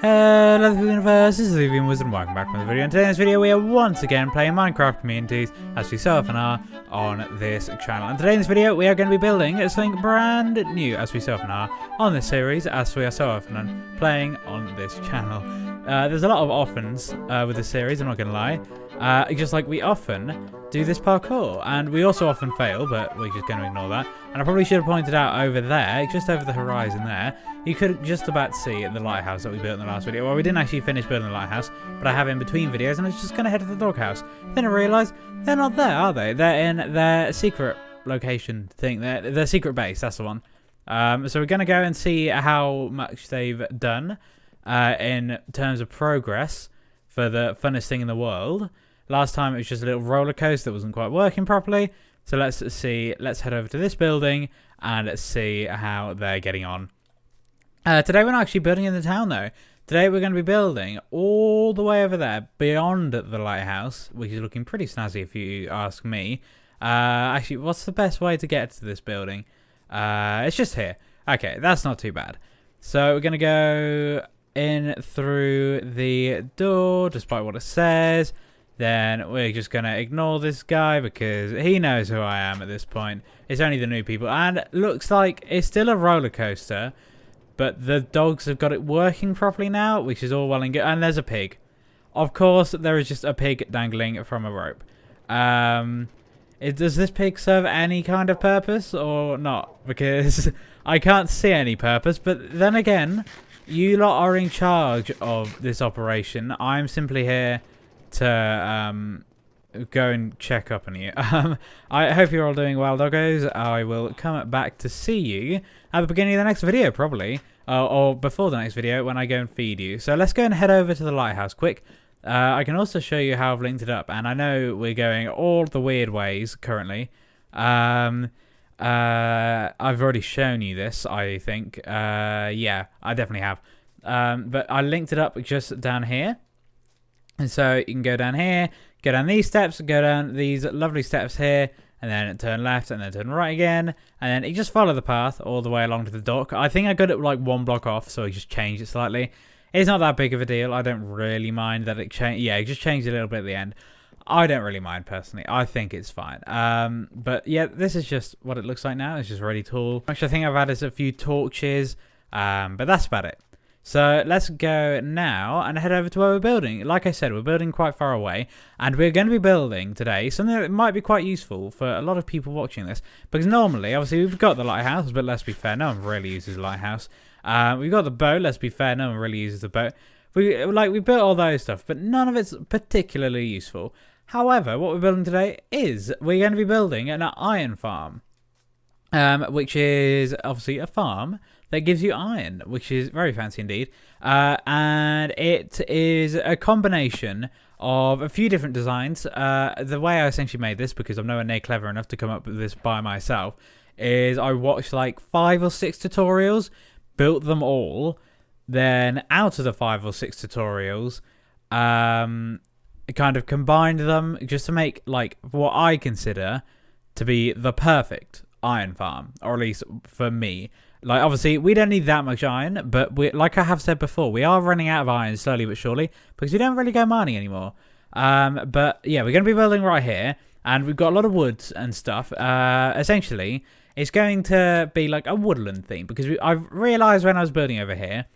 Hello the universe, this is Whovian Wizard and welcome back from the video. In today's video we are once again playing Minecraft communities as we so often are on this channel. And today in this video we are going to be building something brand new as we so often are on this series, as we are so often playing on this channel. There's a lot of offens with this series, I'm not going to lie. Just like we often do this parkour, and we also often fail, but we're just going to ignore that. And I probably should have pointed out over there, just over the horizon there, you could just about see the lighthouse that we built in the last video. Well, we didn't actually finish building the lighthouse, but I have in between videos, and I was just going to head to the doghouse. Then I realised they're not there, are they? They're in their secret location thing, their secret base, that's the one. So we're going to go and see how much they've done in terms of progress for the funnest thing in the world. Last time it was just a little roller coaster that wasn't quite working properly. So let's see, let's head over to this building and let's see how they're getting on. Today we're not actually building in the town though. Today we're going to be building all the way over there beyond the lighthouse, which is looking pretty snazzy if you ask me. Actually, what's the best way to get to this building? It's just here. Okay, that's not too bad. So we're going to go in through the door, despite what it says. Then we're just going to ignore this guy because he knows who I am at this point. It's only the new people. And it looks like it's still a roller coaster, but the dogs have got it working properly now, which is all well and good. And there's a pig. Of course, there is just a pig dangling from a rope. Does this pig serve any kind of purpose or not? Because I can't see any purpose. But then again, you lot are in charge of this operation. I'm simply here to go and check up on you. I hope you're all doing well, doggos. I will come back to see you at the beginning of the next video, probably, or before the next video when I go and feed you. So let's go and head over to the lighthouse quick. I can also show you how I've linked it up, and I know we're going all the weird ways currently. I've already shown you this, I think. Yeah, I definitely have. But I linked it up just down here. And so you can go down here, go down these steps, go down these lovely steps here, and then turn left and then turn right again. And then you just follow the path all the way along to the dock. I think I got it like one block off, so I just changed it slightly. It's not that big of a deal. I don't really mind that it changed. Yeah, it just changed a little bit at the end. I don't really mind personally. I think it's fine. But yeah, this is just what it looks like now. It's just really tall. Actually, I think I've added a few torches, but that's about it. So let's go now and head over to where we're building. Like I said, we're building quite far away, and we're going to be building today something that might be quite useful for a lot of people watching this. Because normally, obviously, we've got the lighthouse, but let's be fair, no one really uses the lighthouse. We've got the boat, let's be fair, no one really uses the boat. We built all those stuff, but none of it's particularly useful. However, what we're building today is we're going to be building an iron farm, which is obviously a farm that gives you iron, which is very fancy indeed. And it is a combination of a few different designs. The way I essentially made this, because I'm nowhere near clever enough to come up with this by myself, is I watched like 5 or 6 tutorials, built them all, then out of the 5 or 6 tutorials, kind of combined them just to make like what I consider to be the perfect iron farm, or at least for me. Like, obviously, we don't need that much iron, but like I have said before, we are running out of iron slowly but surely, because we don't really go mining anymore. But yeah, we're going to be building right here, and we've got a lot of woods and stuff. Essentially, it's going to be like a woodland theme, because I've realised when I was building over here,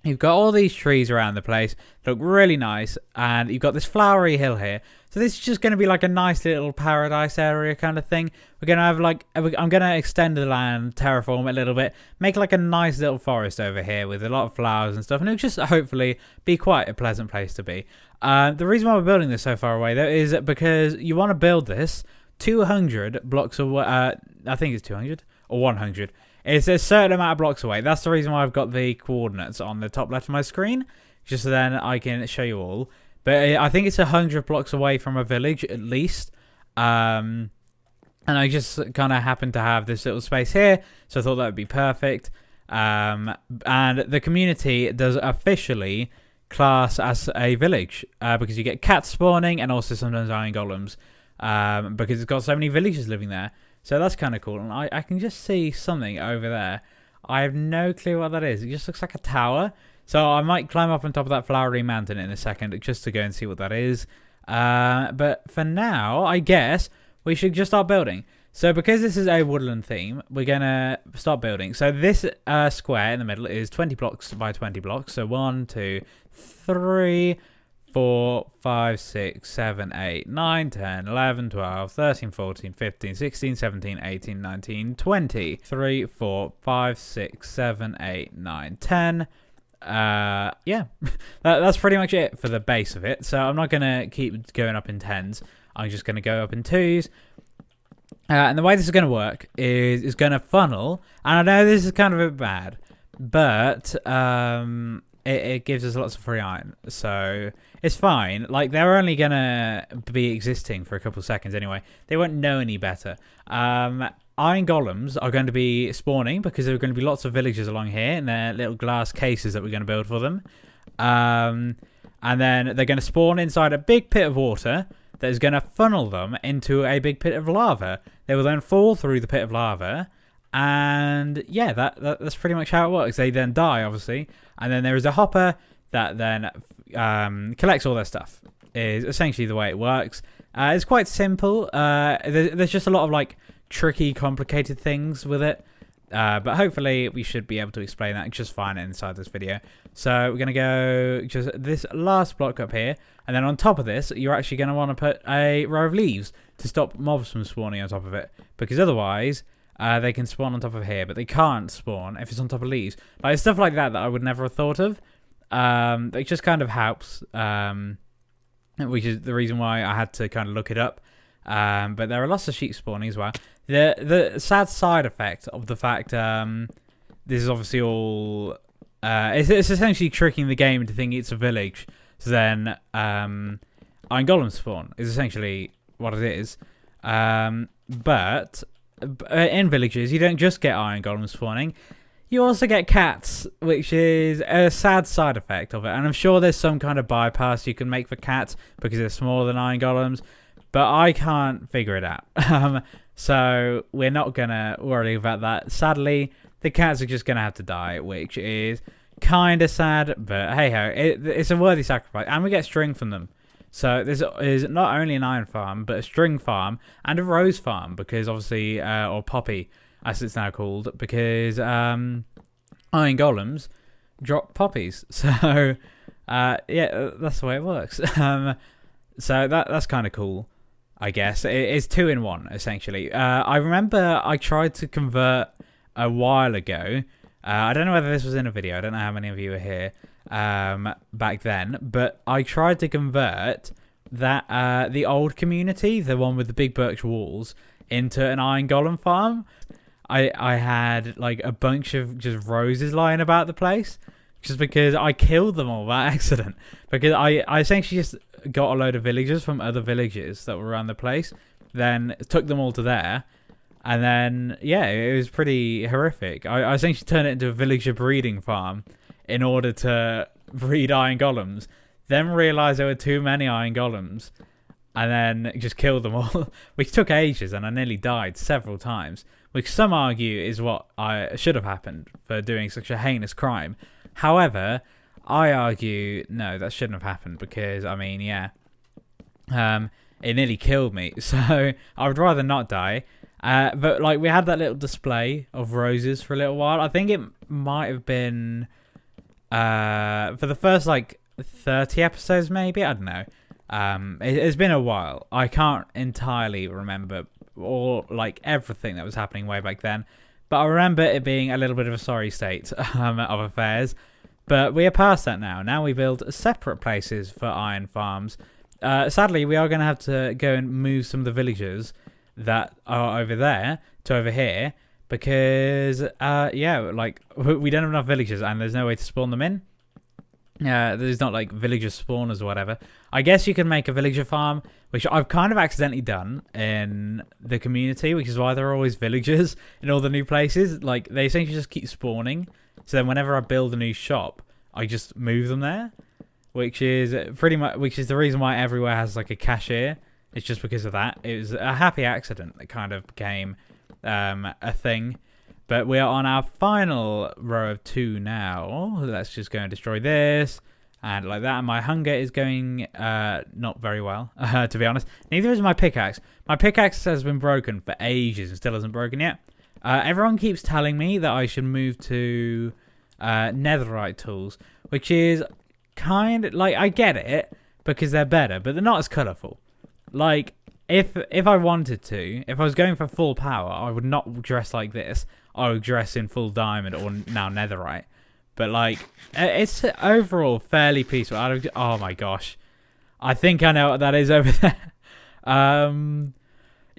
you've got all these trees around the place, look really nice, and you've got this flowery hill here. So this is just going to be like a nice little paradise area kind of thing. We're going to have like, I'm going to extend the land, terraform it a little bit, make like a nice little forest over here with a lot of flowers and stuff. And it'll just hopefully be quite a pleasant place to be. The reason why we're building this so far away though is because you want to build this 200 blocks away. I think it's 200 or 100. It's a certain amount of blocks away. That's the reason why I've got the coordinates on the top left of my screen, just so then I can show you all. But I think it's 100 blocks away from a village at least. And I just kind of happen to have this little space here, so I thought that would be perfect. And the community does officially class as a village, because you get cats spawning and also sometimes iron golems, because it's got so many villagers living there. So that's kind of cool. And I can just see something over there. I have no clue what that is. It just looks like a tower. So I might climb up on top of that flowery mountain in a second just to go and see what that is. But for now, I guess we should just start building. So because this is a woodland theme, we're going to start building. So this square in the middle is 20 blocks by 20 blocks. So 1, 2, 3, 4, 5, 6, 7, 8, 9, 10, 11, 12, 13, 14, 15, 16, 17, 18, 19, 20. 3, 4, 5, 6, 7, 8, 9, 10. Yeah, that's pretty much it for the base of it. So I'm not going to keep going up in 10s. I'm just going to go up in 2s. And the way this is going to work is it's going to funnel. And I know this is kind of a bit bad, but it gives us lots of free iron. So it's fine. Like, they're only going to be existing for a couple of seconds anyway. They won't know any better. Iron golems are going to be spawning because there are going to be lots of villagers along here in their little glass cases that we're going to build for them. And then they're going to spawn inside a big pit of water that is going to funnel them into a big pit of lava. They will then fall through the pit of lava. And yeah, that's pretty much how it works. They then die, obviously. And then there is a hopper that then collects all their stuff. Is essentially the way it works. It's quite simple. There's just a lot of like tricky, complicated things with it. But hopefully we should be able to explain that just fine inside this video. So we're going to go just this last block up here. And then on top of this, you're actually going to want to put a row of leaves to stop mobs from spawning on top of it. Because otherwise, they can spawn on top of here. But they can't spawn if it's on top of leaves. Like stuff like that I would never have thought of. It just kind of helps. Which is the reason why I had to kind of look it up. But there are lots of sheep spawning as well. The sad side effect of the fact this is obviously all it's essentially tricking the game into thinking it's a village. So then iron golems spawn is essentially what it is. But in villages you don't just get iron golems spawning. You also get cats, which is a sad side effect of it. And I'm sure there's some kind of bypass you can make for cats because they're smaller than iron golems. But I can't figure it out. So we're not going to worry about that. Sadly, the cats are just going to have to die, which is kind of sad. But hey-ho, it's a worthy sacrifice. And we get string from them. So this is not only an iron farm, but a string farm and a rose farm. Because obviously, or poppy, as it's now called. Because iron golems drop poppies. So, yeah, that's the way it works. So that's kind of cool. I guess it's 2 in 1 essentially. I remember I tried to convert a while ago. I don't know whether this was in a video. I don't know how many of you were here back then, but I tried to convert that the old community, the one with the big birch walls, into an iron golem farm. I had like a bunch of just roses lying about the place, just because I killed them all by accident. Because I essentially just got a load of villagers from other villages that were around the place, then took them all to there, and then, yeah, it was pretty horrific. I essentially turned it into a villager breeding farm in order to breed iron golems, then realised there were too many iron golems, and then just killed them all, which took ages, and I nearly died several times, which some argue is what should have happened for doing such a heinous crime. However, I argue, no, that shouldn't have happened because, I mean, yeah, it nearly killed me. So I would rather not die. But, like, we had that little display of roses for a little while. I think it might have been for the first, like, 30 episodes, maybe. I don't know. It's been a while. I can't entirely remember all, like, everything that was happening way back then. But I remember it being a little bit of a sorry state of affairs. But we are past that now. Now we build separate places for iron farms. Sadly, we are going to have to go and move some of the villagers that are over there to over here. Because, yeah, like, we don't have enough villagers and there's no way to spawn them in. There's not, like, villager spawners or whatever. I guess you can make a villager farm, which I've kind of accidentally done in the community, which is why there are always villagers in all the new places. Like, they essentially just keep spawning. So then whenever I build a new shop, I just move them there, which is the reason why everywhere has like a cashier. It's just because of that. It was a happy accident that kind of became a thing. But we are on our final row of 2 now. Let's just go and destroy this. And like that. And my hunger is going not very well, to be honest. Neither is my pickaxe. My pickaxe has been broken for ages and still hasn't broken yet. Everyone keeps telling me that I should move to netherite tools, which is kind of like, I get it because they're better, but they're not as colourful. Like, if I wanted to, if I was going for full power, I would not dress like this. I would dress in full diamond or now netherite. But like, it's overall fairly peaceful. Oh my gosh, I think I know what that is over there.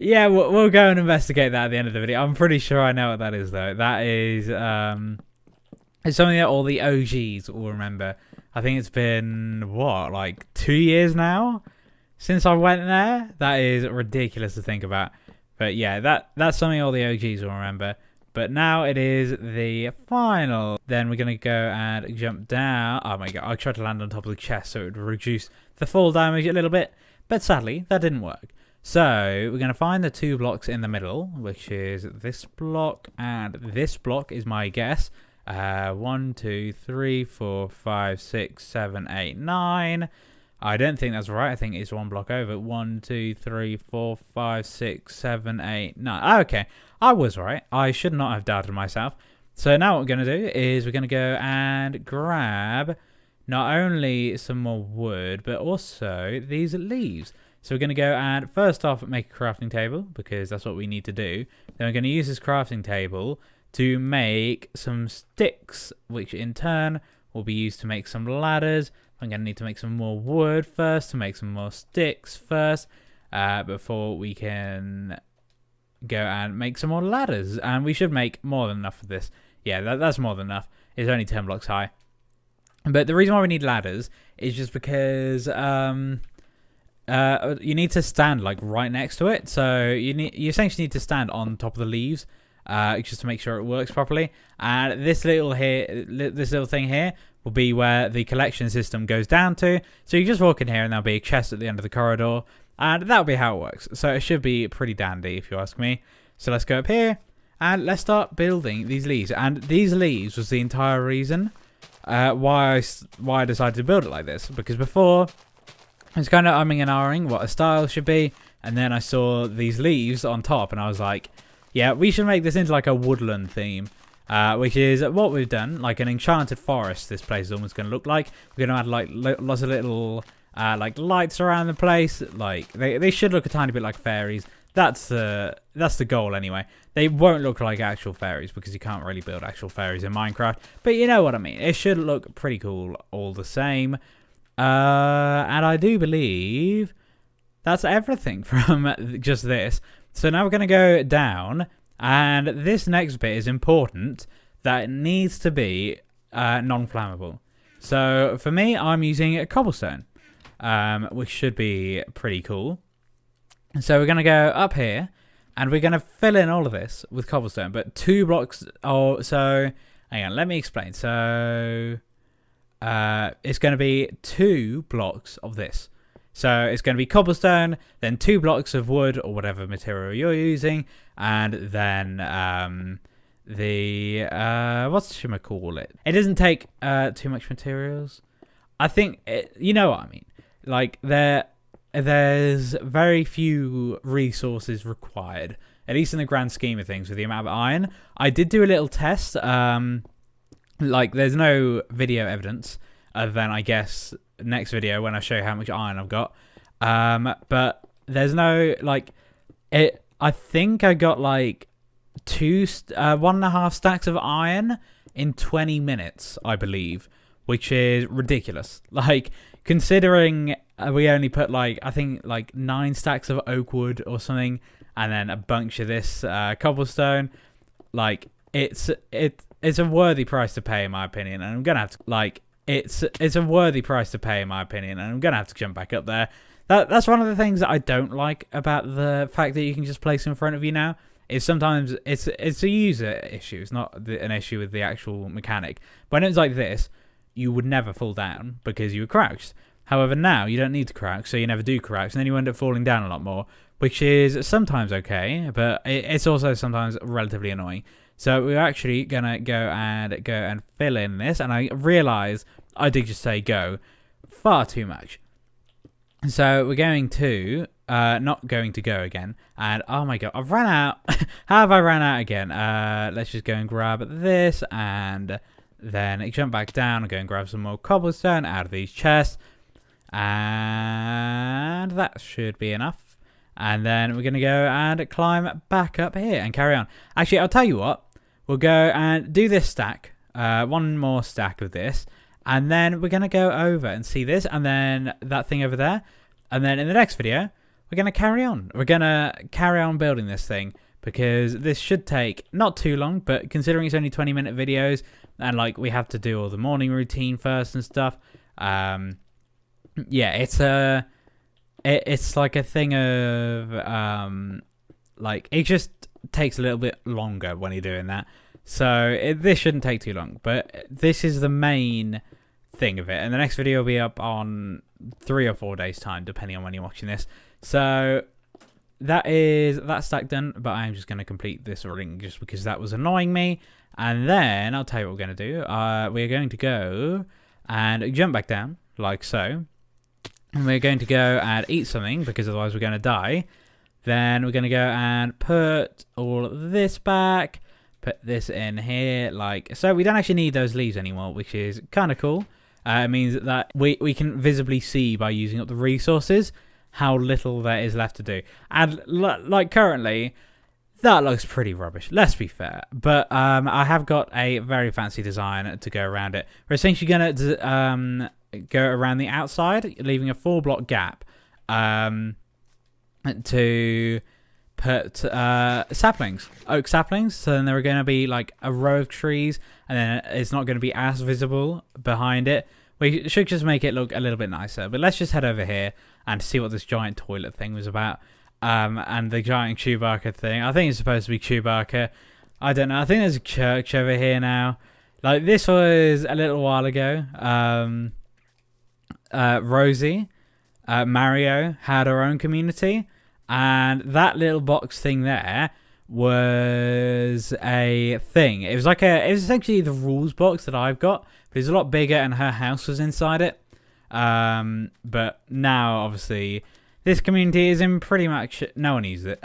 Yeah, we'll go and investigate that at the end of the video. I'm pretty sure I know what that is though. That is it's something that all the OGs will remember. I think it's been what, like 2 years now since I went there. That is ridiculous to think about. But yeah, that's something all the OGs will remember. But now it is the final. Then we're going to go and jump down. Oh my god, I tried to land on top of the chest so it would reduce the fall damage a little bit. But sadly, that didn't work. So we're going to find the 2 blocks in the middle, which is this block and this block is my guess. 1, 2, 3, 4, 5, 6, 7, 8, 9. I don't think that's right. I think it's 1 block over. 1, 2, 3, 4, 5, 6, 7, 8, 9. Okay, I was right. I should not have doubted myself. So now what we're going to do is we're going to go and grab not only some more wood, but also these leaves. So we're going to go and first off make a crafting table because that's what we need to do. Then we're going to use this crafting table to make some sticks, which in turn will be used to make some ladders. I'm going to need to make some more wood first to make some more sticks first before we can go and make some more ladders. And we should make more than enough of this. Yeah, that's more than enough. It's only 10 blocks high. But the reason why we need ladders is just because you need to stand like right next to it. So you essentially need to stand on top of the leaves just to make sure it works properly. And this little thing here will be where the collection system goes down to. So you just walk in here and there'll be a chest at the end of the corridor. And that'll be how it works. So it should be pretty dandy if you ask me. So let's go up here and let's start building these leaves. And these leaves was the entire reason why I decided to build it like this. Because before, I was kind of umming and ahhing what a style should be. And then I saw these leaves on top and I was like, yeah, we should make this into like a woodland theme. Which is what we've done, like an enchanted forest. This place is almost going to look like. We're going to add like lots of little like lights around the place. Like they should look a tiny bit like fairies. That's the goal anyway. They won't look like actual fairies because you can't really build actual fairies in Minecraft. But you know what I mean. It should look pretty cool all the same. And I do believe that's everything from just this. So now we're going to go down. And this next bit is important, that it needs to be non-flammable. So for me, I'm using a cobblestone, which should be pretty cool. So we're going to go up here, and we're going to fill in all of this with cobblestone. But 2 blocks, so hang on, let me explain. So it's going to be 2 blocks of this. So it's going to be cobblestone, then 2 blocks of wood or whatever material you're using, and then what should I call it? It doesn't take too much materials. I think you know what I mean. Like there's very few resources required, at least in the grand scheme of things, with the amount of iron. I did do a little test. Like there's no video evidence other than I guess next video when I show you how much iron I've got. But there's no like it. I think I got like 1.5 stacks of iron in 20 minutes, I believe, which is ridiculous. Like considering we only put like I think like 9 stacks of oak wood or something, and then a bunch of this cobblestone. Like it's a worthy price to pay in my opinion, and I'm gonna have to like. It's a worthy price to pay in my opinion, and I'm going to have to jump back up there. That's one of the things that I don't like about the fact that you can just place in front of you now, is sometimes it's a user issue. It's not an issue with the actual mechanic. When it's like this, you would never fall down because you were crouched. However, now you don't need to crouch, so you never do crouch, and then you end up falling down a lot more, which is sometimes okay, but it's also sometimes relatively annoying. So we're actually going to go and fill in this. And I realize I did just say go far too much. So we're going to, not going to go again. And oh my god, I've run out. How have I ran out again? Let's just go and grab this and then jump back down and go and grab some more cobblestone out of these chests. And that should be enough. And then we're going to go and climb back up here and carry on. Actually, I'll tell you what. We'll go and do this stack. One more stack of this. And then we're going to go over and see this. And then that thing over there. And then in the next video, we're going to carry on. We're going to carry on building this thing. Because this should take not too long. But considering it's only 20-minute videos. And like we have to do all the morning routine first and stuff. Yeah, it's like a thing of like it just takes a little bit longer when you're doing that. So this shouldn't take too long, but this is the main thing of it. And the next video will be up on 3 or 4 days time, depending on when you're watching this. So that's stack done, but I'm just going to complete this ring just because that was annoying me. And then I'll tell you what we're going to do. We're going to go and jump back down like so. And we're going to go and eat something because otherwise we're going to die. Then we're going to go and put all of this back. Put this in here like so. We don't actually need those leaves anymore, which is kind of cool. It means that we can visibly see by using up the resources how little there is left to do. And like currently, that looks pretty rubbish. Let's be fair. But I have got a very fancy design to go around it. We're essentially going to go around the outside, leaving a 4-block gap to put saplings, oak saplings. So then there are going to be like a row of trees, and then it's not going to be as visible behind it. We should just make it look a little bit nicer. But let's just head over here and see what this giant toilet thing was about. And the giant Chewbacca thing. I think it's supposed to be Chewbacca. I don't know. I think there's a church over here now. Like this was a little while ago. Rosie, Mario had her own community, and that little box thing there was a thing. It was essentially the rules box that I've got, but it's a lot bigger, and her house was inside it. But now, obviously, this community is in pretty much no one uses it.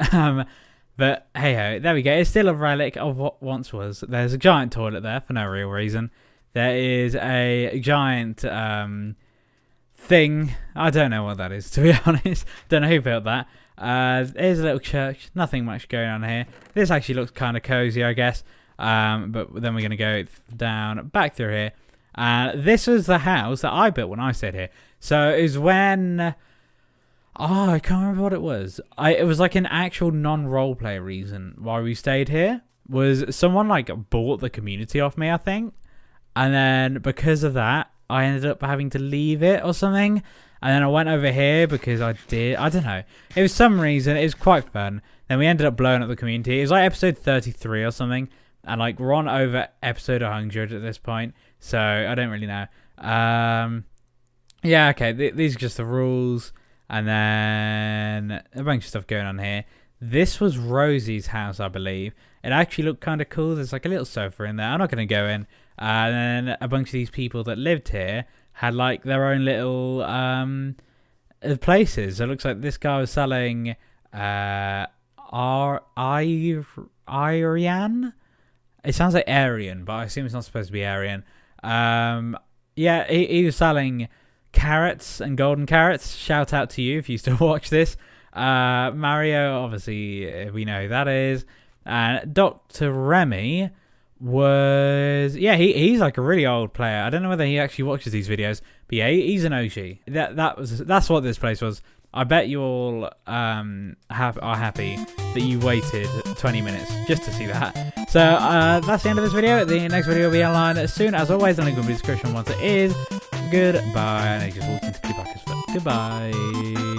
But hey ho, there we go. It's still a relic of what once was. There's a giant toilet there for no real reason. There is a giant thing. I don't know what that is, to be honest. Don't know who built that. Here's a little church. Nothing much going on here. This actually looks kind of cozy, I guess. But then we're going to go down back through here. This was the house that I built when I stayed here. So it was when... Oh, I can't remember what it was. It was like an actual non-roleplay reason why we stayed here. Was someone like bought the community off me, I think. And then because of that, I ended up having to leave it or something. And then I went over here because I don't know. It was some reason. It was quite fun. Then we ended up blowing up the community. It was like episode 33 or something. And like we're on over episode 100 at this point. So I don't really know. Yeah, okay. These are just the rules. And then a bunch of stuff going on here. This was Rosie's house, I believe. It actually looked kind of cool. There's like a little sofa in there. I'm not going to go in. And then a bunch of these people that lived here had like their own little places. So it looks like this guy was selling Aryan. It sounds like Aryan, but I assume it's not supposed to be Aryan. Yeah, he was selling carrots and golden carrots. Shout out to you if you still watch this. Mario, obviously, we know who that is. And Dr. Remy was... Yeah, he's like a really old player. I don't know whether he actually watches these videos. But yeah, he's an OG. That's what this place was. I bet you all are happy that you waited 20 minutes just to see that. So that's the end of this video. The next video will be online as soon. As always, the link will be in the description once it is. Goodbye. And I just walked into Chewbacca's foot. Goodbye.